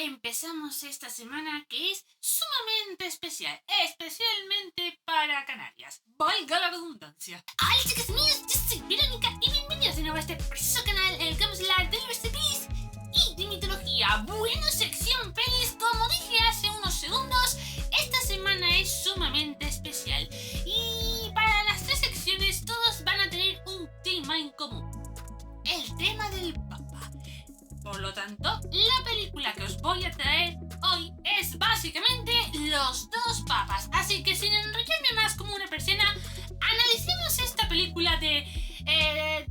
empezamos esta semana que es sumamente especial, especialmente para Canarias. Valga la redundancia. Hola chicos míos, yo soy Verónica y bienvenidos de nuevo a este precioso canal en el que vamos a hablar de libros de pelis y de mitología. Bueno, sección pelis, como dije hace unos segundos, esta semana es sumamente especial. Y para las tres secciones todos van a tener un tema en común. El tema del Papa. Por lo tanto, la película que os voy a traer hoy es básicamente Los dos papas. Así que sin enrollarme más como una persona, analicemos esta película de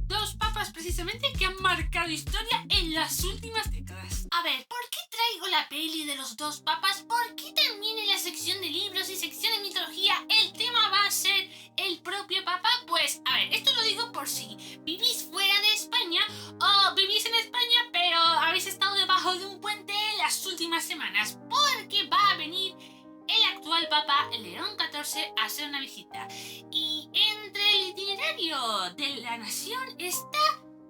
dos papas precisamente que han marcado historia en las últimas décadas. A ver, ¿por qué traigo la peli de los dos papas? ¿Por qué también en la sección de libros y sección de mitología el tema va a ser el propio papa? Pues, a ver, esto lo digo por si vivís fuera de España o vivís en España pero habéis estado debajo de un puente en las últimas semanas, porque va a venir el actual papa León XIV a hacer una visita. Y entre el itinerario de la nación está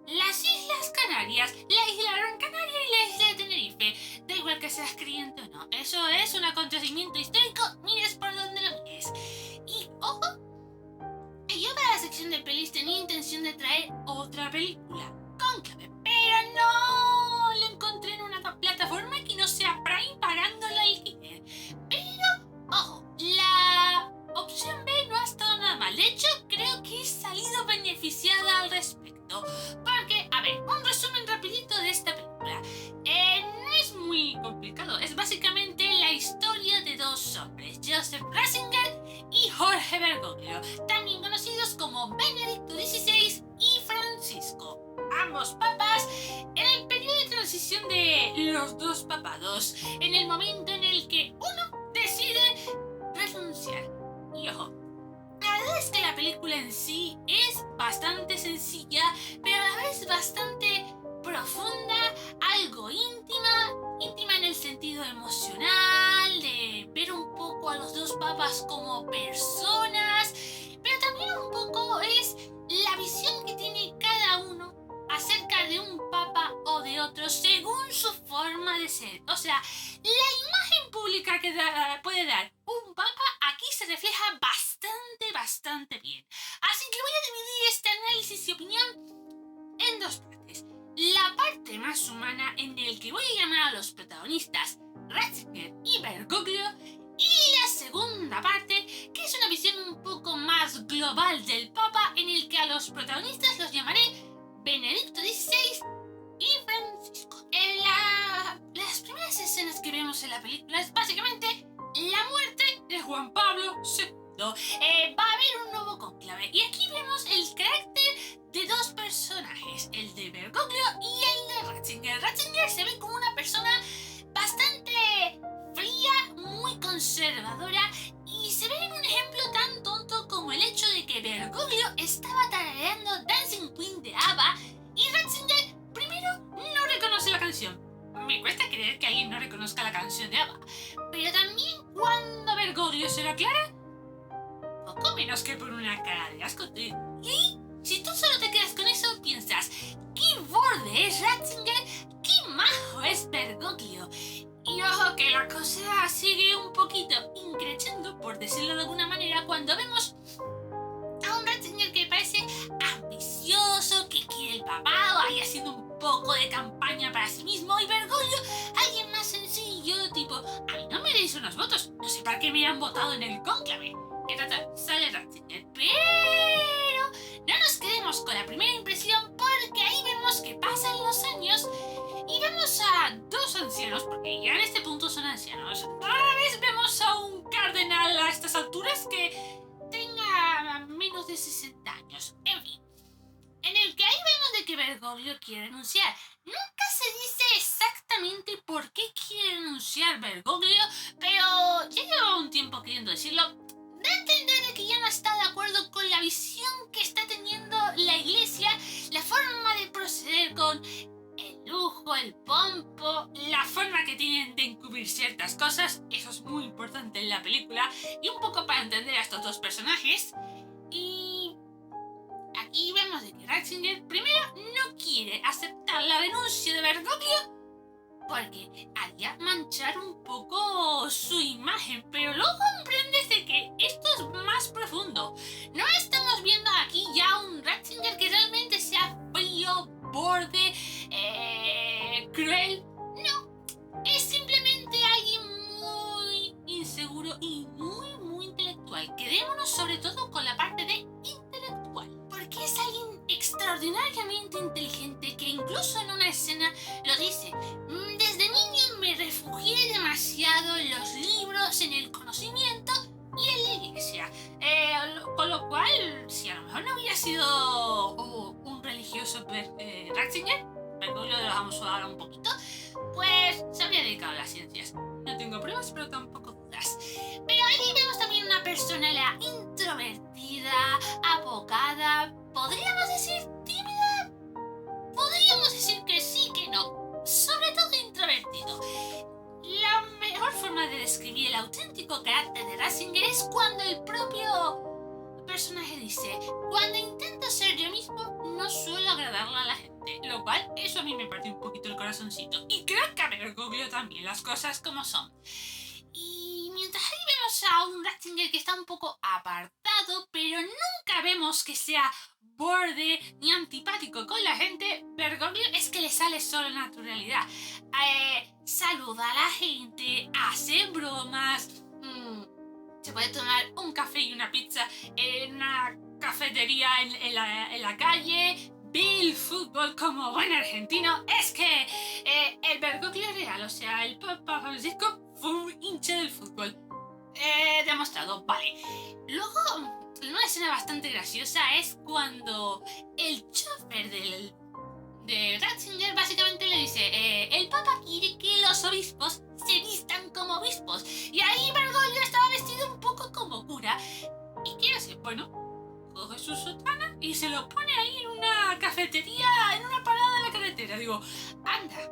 las Islas Canarias, la isla Gran Canaria y la isla de Tenerife. Da igual que seas creyente o no, eso es un acontecimiento histórico, mires por donde lo mires. Y ojo, yo para la sección de pelis tenía intención de traer otra película, Cónclave, pero no lo encontré en una plataforma que no sea Prime pagando el alquiler. Pero, ojo, la opción B no ha estado nada mal. De hecho, creo que he salido beneficiada al respecto. Porque, a ver, un resumen rapidito de esta película. No es muy complicado. Es básicamente la historia de dos hombres, Joseph Ratzinger y Jorge Bergoglio, también conocidos como Benedicto XVI y Francisco. Ambos papas en el periodo de transición de los dos papados, en el momento en el que uno decide renunciar. Y ojo, la verdad es que la película en sí es bastante sencilla, pero a la vez bastante profunda, algo íntima en el sentido emocional, de ver un poco a los dos papas como personas, pero también un poco es la visión que tiene cada uno acerca de un papa o de otro según su forma de ser. O sea, la imagen pública que puede dar un papa aquí se refleja bastante bien. Así que voy a dividir este análisis y opinión en dos partes. La parte más humana, en el que voy a llamar a los protagonistas Ratzinger y Bergoglio, y la segunda parte, que es una visión un poco más global del papa, en el que a los protagonistas los llamaré Benedicto XVI y Francisco. Las primeras escenas que vemos en la película es básicamente la muerte de Juan Pablo II. Va a haber un nuevo cónclave y aquí vemos el carácter de dos personajes, el de Bergoglio y el de Ratzinger. Ratzinger se ve como una persona bastante fría, muy conservadora, y se ve en un ejemplo tan tonto como el hecho de que Bergoglio estaba tarareando Dancing Queen de ABBA y Ratzinger primero no reconoce la canción. Me cuesta creer que alguien no reconozca la canción de ABBA, pero también cuando Bergoglio se lo aclara, poco menos que por una cara de asco. Y ahí, si tú solo te quedas con eso, piensas, qué borde es Ratzinger, qué majo es Bergoglio. Y ojo que la cosa sigue un poquito increciendo, por decirlo de alguna manera, cuando vemos a un Ratzinger que parece ambicioso, que quiere el papado, ahí haciendo un poco de campaña para sí mismo, y Bergoglio, alguien más sencillo, tipo, a mí no me deis unos votos, no sé para qué me han votado en el cónclave. ¿Qué tal? Sale Ratzinger, pero no nos quedemos con la primera impresión, porque ahí vemos que pasan los años y vemos a dos ancianos, porque ya en este punto son ancianos. Rara vez vemos a un cardenal a estas alturas que tenga menos de 60 años. En fin, en el que ahí vemos de que Bergoglio quiere renunciar. Nunca se dice exactamente por qué quiere renunciar Bergoglio, pero ya lleva un tiempo queriendo decirlo. Da a entender de que ya no está de acuerdo con la visión que está teniendo la iglesia, la forma de proceder con el lujo, el pompo, la forma que tienen de encubrir ciertas cosas. Eso es muy importante en la película y un poco para entender a estos dos personajes. Y aquí vemos de que Ratzinger primero no quiere aceptar la denuncia de Bergoglio porque haría manchar un poco su imagen, pero luego comprendes de que esto es más profundo. No estamos viendo aquí ya un Ratzinger que realmente sea frío, borde, cruel. No, es simplemente alguien muy inseguro y muy intelectual. Quedémonos sobre todo con la parte de intelectual, porque es alguien extraordinariamente inteligente que incluso en una escena lo dice. Desde niño me refugié demasiado en los libros, en el conocimiento y en la iglesia. Con lo cual, si a lo mejor no hubiera sido un religioso Ratzinger, lo dejamos ahora un poquito, pues se habría dedicado a las ciencias. No tengo pruebas, pero tampoco dudas. Pero ahí vemos también una personalidad introvertida, abogada, podríamos decir tímida. Podríamos decir que sí, que no. Sobre todo introvertido. La mejor forma de describir el auténtico carácter de Ratzinger es cuando el propio personaje dice: cuando intento ser yo mismo, no suelo agradarle a la gente. Lo cual, eso a mí me parte un poquito el corazoncito. Y creo que a Bergoglio también, las cosas como son. Y mientras ahí vemos a un Ratzinger que está un poco apartado, pero nunca vemos que sea borde ni antipático con la gente, Bergoglio es que le sale solo naturalidad. Saluda a la gente, hace bromas, se puede tomar un café y una pizza en una cafetería en la calle, ve el fútbol como buen argentino. Es que el Bergoglio real, o sea, el Papa Francisco fue un hincha del fútbol. Demostrado, vale. Luego, una escena bastante graciosa es cuando el chofer de Ratzinger básicamente le dice: el Papa quiere que los obispos se vistan como obispos. Y ahí Bergoglio estaba vestido un poco como cura. ¿Y qué hace? Bueno, coge su sotana y se lo pone ahí en una cafetería, en una parada de la carretera. Digo, anda,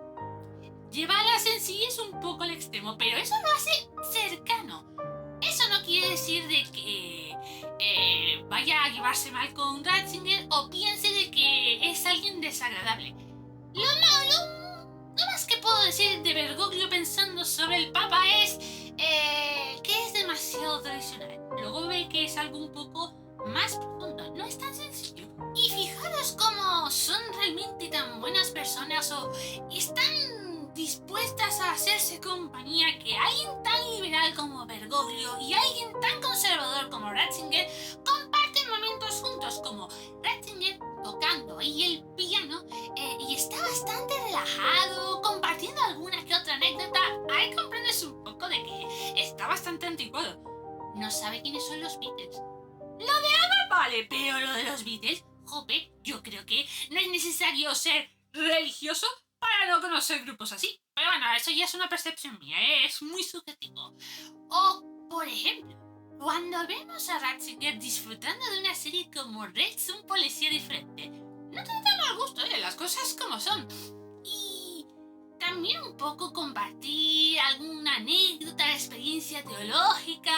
lleva la sencillez un poco al extremo, pero eso lo hace cercano. Eso no quiere decir de que vaya a llevarse mal con Ratzinger o piense de que es alguien desagradable. Lo más que puedo decir de Bergoglio pensando sobre el Papa es que es demasiado tradicional. Luego ve que es algo un poco más profundo, no es tan sencillo. Y fijaros cómo son realmente tan buenas personas o están dispuestas a hacerse compañía, que alguien tan liberal como Bergoglio y alguien tan conservador como Ratzinger comparten momentos juntos, como Ratzinger tocando ahí el piano y está bastante relajado, compartiendo alguna que otra anécdota. Ahí comprendes un poco de que está bastante anticuado. No sabe quiénes son los Beatles. Lo de Ana vale, pero lo de los Beatles, jope, yo creo que no es necesario ser religioso para no conocer grupos así. Pero bueno, eso ya es una percepción mía, es muy subjetivo. O, por ejemplo, cuando vemos a Ratzinger disfrutando de una serie como Rex, un policía diferente, no te da mal gusto, las cosas como son. Y también un poco compartir alguna anécdota, experiencia teológica,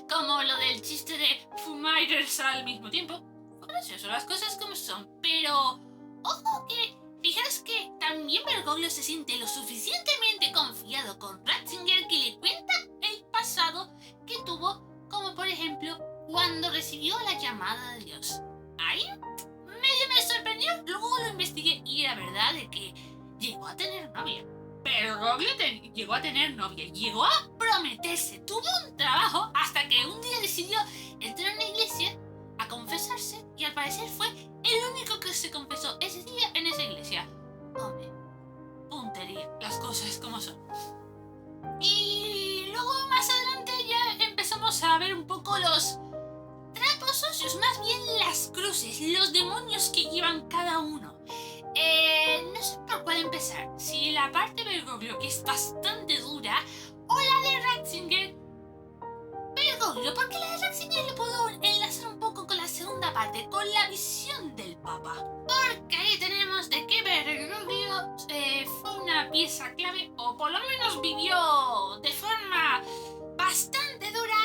como lo del chiste de fumar y rezar al mismo tiempo. Gracioso, las cosas como son, pero ojo que fijaros que también Bergoglio se siente lo suficientemente confiado con Ratzinger que le cuenta el pasado que tuvo, como por ejemplo cuando recibió la llamada de Dios. Ahí medio me sorprendió, luego lo investigué y era verdad de que llegó a tener novia. Bergoglio llegó a tener novia, llegó a prometerse, tuvo un trabajo hasta que un día decidió entrar en la iglesia a confesarse y al parecer fue el único que se confesó ese día en esa iglesia. Hombre, puntería, las cosas como son. Y luego más adelante ya empezamos a ver un poco los trapos sucios, más bien las cruces, los demonios que llevan cada uno. No sé por cuál empezar, si la parte de Bergoglio, que es bastante dura, o la de Ratzinger. Bergoglio, porque la de Ratzinger le puedo enlazar un poco con la segunda parte, con la visión del Papa. Porque ahí tenemos de que Bergoglio fue una pieza clave, o por lo menos vivió de forma bastante dura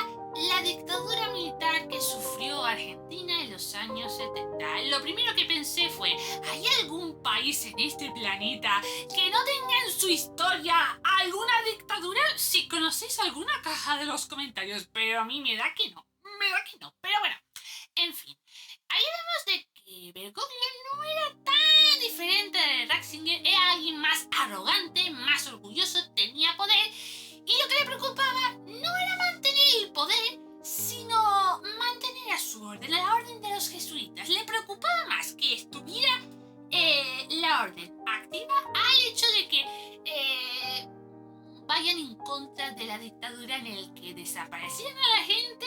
la dictadura militar que sufrió Argentina en los años años 70. Lo primero que pensé fue, ¿hay algún país en este planeta que no tenga en su historia alguna dictadura? Si conocéis alguna, caja de los comentarios, pero a mí me da que no. Pero bueno, en fin. Ahí vemos de que Bergoglio no era tan diferente de Ratzinger, era alguien más arrogante, más orgulloso, tenía poder, y lo que le preocupaba no era mantener el poder, sino mantener a su orden, la orden de los jesuitas. Le preocupaba más que estuviera la orden activa al hecho de que vayan en contra de la dictadura, en el que desaparecieran a la gente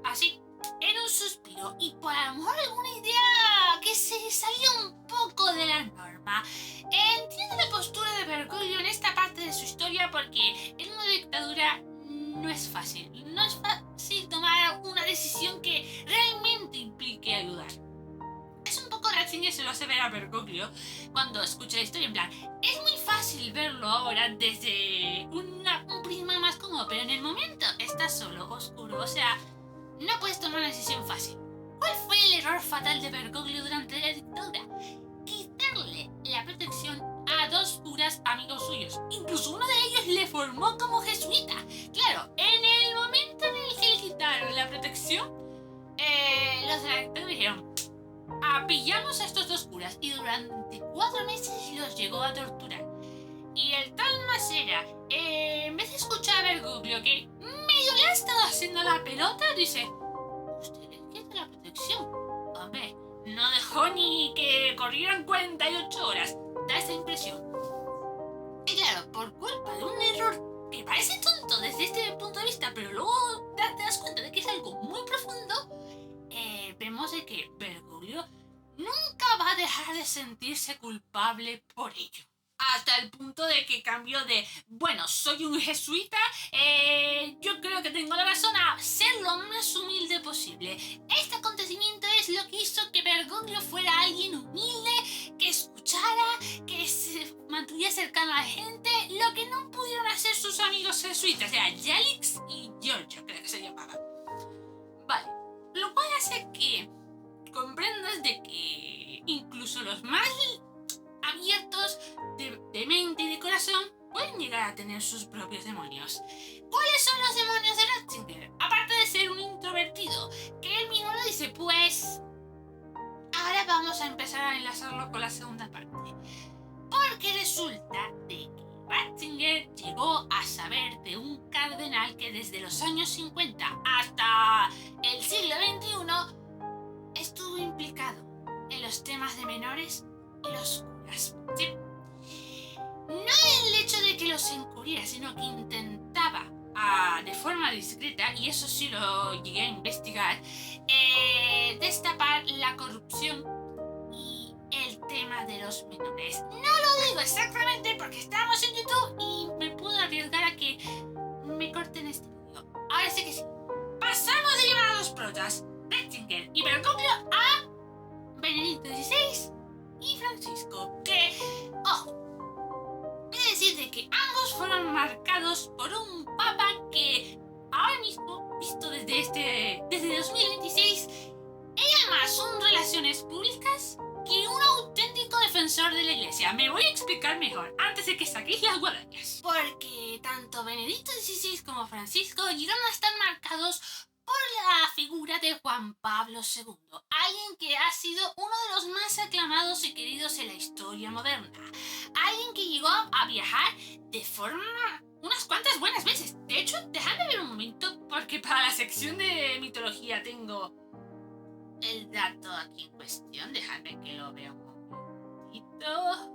así, en un suspiro, y por a lo mejor alguna idea que se salía un poco de la norma. Entiendo la postura de Bergoglio en esta parte de su historia, porque en una dictadura no es fácil tomar una decisión que realmente implique ayudar. Es un poco Ratzinger, se lo hace ver a Bergoglio cuando escucha la historia, en plan, es muy fácil verlo ahora desde un prisma más cómodo, pero en el momento está solo, oscuro, o sea, no puedes tomar una decisión fácil. ¿Cuál fue el error fatal de Bergoglio durante la dictadura? Quitarle la protección a dos curas amigos suyos. Incluso uno de ellos le formó como jesuita. Claro, en el momento en el que le quitaron la protección, los de la dictadura dijeron, pillamos a estos dos curas, y durante 4 meses los llegó a torturar. Y el tal Masera, en vez de escuchar a Bergoglio, que medio le ha estado haciendo la pelota, dice, usted le quita la protección. Hombre, no dejó ni que corrieran 48 horas. Da esa impresión. Y claro, por culpa de un error que parece tonto desde este punto de vista, pero luego te das cuenta de que es algo muy profundo, vemos de que Bergoglio nunca va a dejar de sentirse culpable por ello. Hasta el punto de que cambió de, bueno, soy un jesuita, yo creo que tengo la razón, a ser lo más humilde posible. Este acontecimiento es lo que hizo que Bergoglio fuera alguien humilde, que escuchara, que se mantuviera cercano a la gente, lo que no pudieron hacer sus amigos jesuitas, era Yalix y Giorgio, creo que se llamaban. Vale, lo cual hace que comprendas de que incluso los más abiertos de mente y de corazón pueden llegar a tener sus propios demonios. ¿Cuáles son los demonios de Ratzinger? Aparte de ser un introvertido, que él mismo lo dice, pues ahora vamos a empezar a enlazarlo con la segunda parte. Porque resulta de que Ratzinger llegó a saber de un cardenal que desde los años 50 hasta el siglo XXI estuvo implicado en los temas de menores y los curas. ¿Sí? No el hecho de que los encubriera, sino que intentaba de forma discreta, y eso sí lo llegué a investigar, destapar la corrupción y el tema de los menores. No lo digo exactamente porque estamos en YouTube y me puedo arriesgar a que me corten este video. Ahora sí que sí. Pasamos de llevar a los protas, Ratzinger y Bergoglio, a Benedicto XVI y Francisco, que, ojo, he de decir de que ambos fueron marcados por un papa que ahora mismo, visto desde 2026, era más un relaciones públicas que un auténtico defensor de la iglesia. Me voy a explicar mejor antes de que saquéis las guadañas. Porque tanto Benedicto XVI como Francisco llegaron a estar marcados por la figura de Juan Pablo II, alguien que ha sido uno de los más aclamados y queridos en la historia moderna, alguien que llegó a viajar de forma unas cuantas buenas veces. De hecho, dejadme ver un momento, porque para la sección de mitología tengo el dato aquí en cuestión. Dejadme que lo vea un momentito.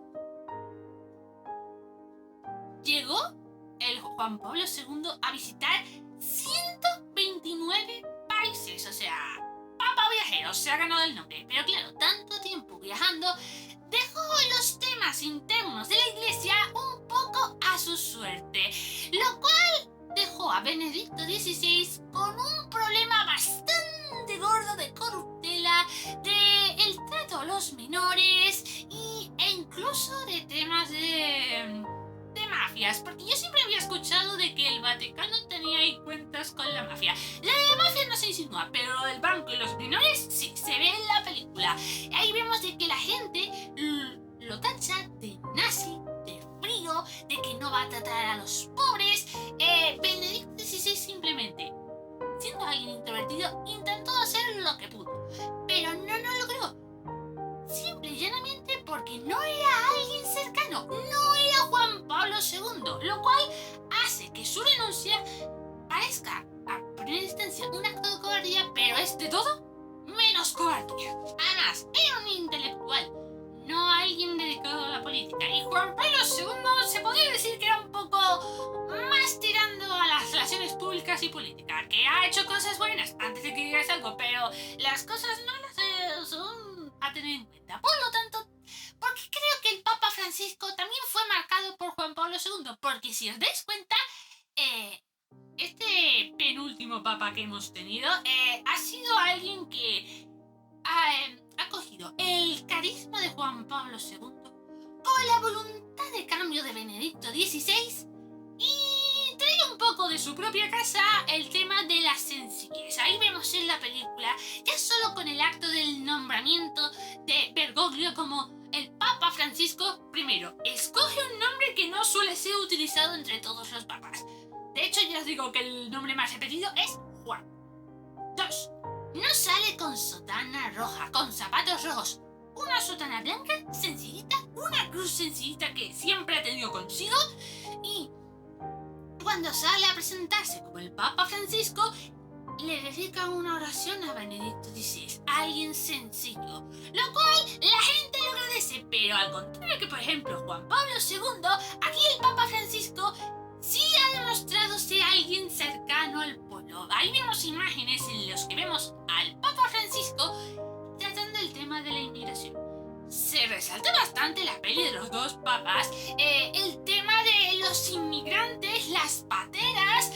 Llegó el Juan Pablo II a visitar 129 países, o sea, papa viajero, se ha ganado el nombre. Pero claro, tanto tiempo viajando dejó los temas internos de la iglesia un poco a su suerte, lo cual dejó a Benedicto XVI con un problema bastante gordo de corruptela, de el trato a los menores e incluso de temas de de mafias, porque yo siempre había escuchado de que el Vaticano tenía ahí cuentas con la mafia. La de la mafia no se insinúa, pero lo del banco y los menores sí, se ve en la película. Ahí vemos de que la gente lo tacha de nazi, de frío, de que no va a tratar a los pobres. Benedicto XVI simplemente, siendo alguien introvertido, intentó hacer lo que pudo, pero no lo logró. Simple y llanamente porque no era alguien cercano, no era Juan Pablo II, lo cual hace que su renuncia parezca a primera instancia un acto de cobardía, pero es de todo menos cobardía. Además, era un intelectual, no alguien dedicado a la política, y Juan Pablo II se podría decir que era un poco más tirando a las relaciones públicas y políticas, que ha hecho cosas buenas antes de que digas algo, pero las cosas malas son a tener en cuenta. Por lo tanto, porque creo que el Papa Francisco también fue marcado por Juan Pablo II, porque si os dais cuenta, este penúltimo papa que hemos tenido ha sido alguien que ha cogido el carisma de Juan Pablo II con la voluntad de cambio de Benedicto XVI y trae un poco de su propia casa el tema de la sencillez. Ahí vemos en la película, ya solo con el acto del nombramiento de Bergoglio como el Papa Francisco I, escoge un nombre que no suele ser utilizado entre todos los papas. De hecho, ya os digo que el nombre más repetido es Juan. 2. No sale con sotana roja, con zapatos rojos. Una sotana blanca, sencillita, una cruz sencillita que siempre ha tenido consigo. Y cuando sale a presentarse como el Papa Francisco, le dedica una oración a Benedicto XVI, alguien sencillo, lo cual la gente lo agradece, pero al contrario que por ejemplo Juan Pablo II, aquí el Papa Francisco sí ha demostrado ser alguien cercano al pueblo. Ahí vemos imágenes en las que vemos al Papa Francisco tratando el tema de la inmigración. Se resalta bastante la peli de los dos papas, el tema de los inmigrantes, las pateras,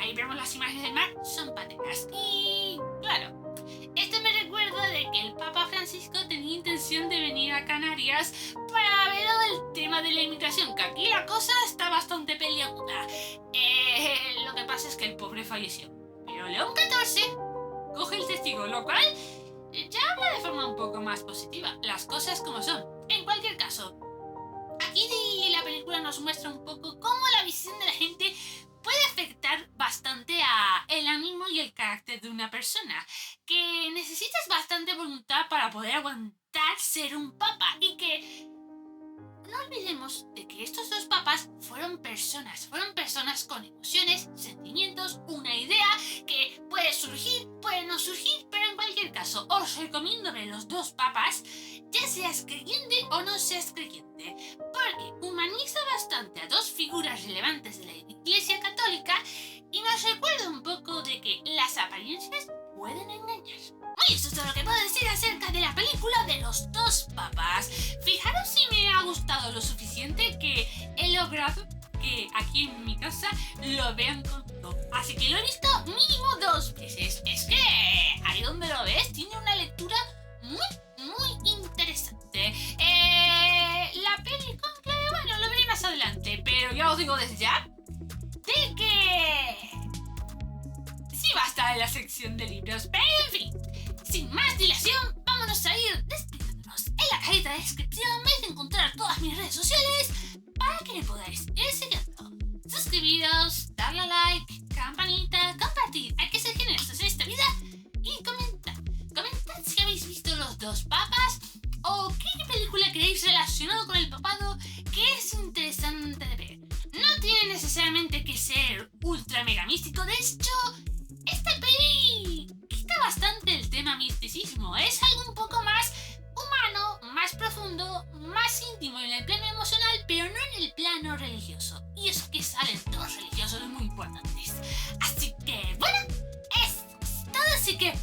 ahí vemos las imágenes del mar, son pateras. Y claro, esto me recuerda de que el Papa Francisco tenía intención de venir a Canarias para ver el tema de la inmigración, que aquí la cosa está bastante peliaguda. Lo que pasa es que el pobre falleció, pero León XIV coge el testigo, lo cual ya habla de forma un poco más positiva, las cosas como son. En cualquier caso, aquí la película nos muestra un poco cómo la visión de la gente puede afectar bastante a el ánimo y el carácter de una persona, que necesitas bastante voluntad para poder aguantar ser un papa, y que no olvidemos de que estos dos papas fueron personas con emociones, sentimientos, una idea que puede surgir, puede no surgir, pero en cualquier caso os recomiendo ver los dos papas, ya seas creyente o no seas creyente, porque humaniza bastante a dos figuras relevantes de la Iglesia Católica y nos recuerda un poco de que las apariencias pueden engañar. Y eso es todo lo que puedo decir acerca de la película de los dos papas. Fijaros si me ha gustado lo suficiente que he logrado que aquí en mi casa lo vean con todo. Así que lo he visto mínimo 2 veces. Es que ahí donde lo ves tiene una lectura muy interesante. La peli Cónclave, bueno, lo veré más adelante, pero ya os digo desde ya de que sí va a estar en la sección de libros. Pero en fin, sin más dilación, vámonos a ir despidiéndonos. En la cajita de descripción vais a encontrar todas mis redes sociales para que me podáis ir siguiendo. Suscribiros, darle a like, campanita, compartir. Hay que ser generosos en esta vida y comentar. Comentad si habéis visto los dos papas o qué película queréis relacionado con el papado que es interesante de ver. No tiene necesariamente que ser ultra mega místico. De hecho, esta peli quita bastante el tema misticismo. Es algo un poco más humano, más profundo, más íntimo en el plano emocional, pero no en el plano religioso. Y eso que salen dos religiosos muy importantes. Así que, bueno, eso es todo. Así que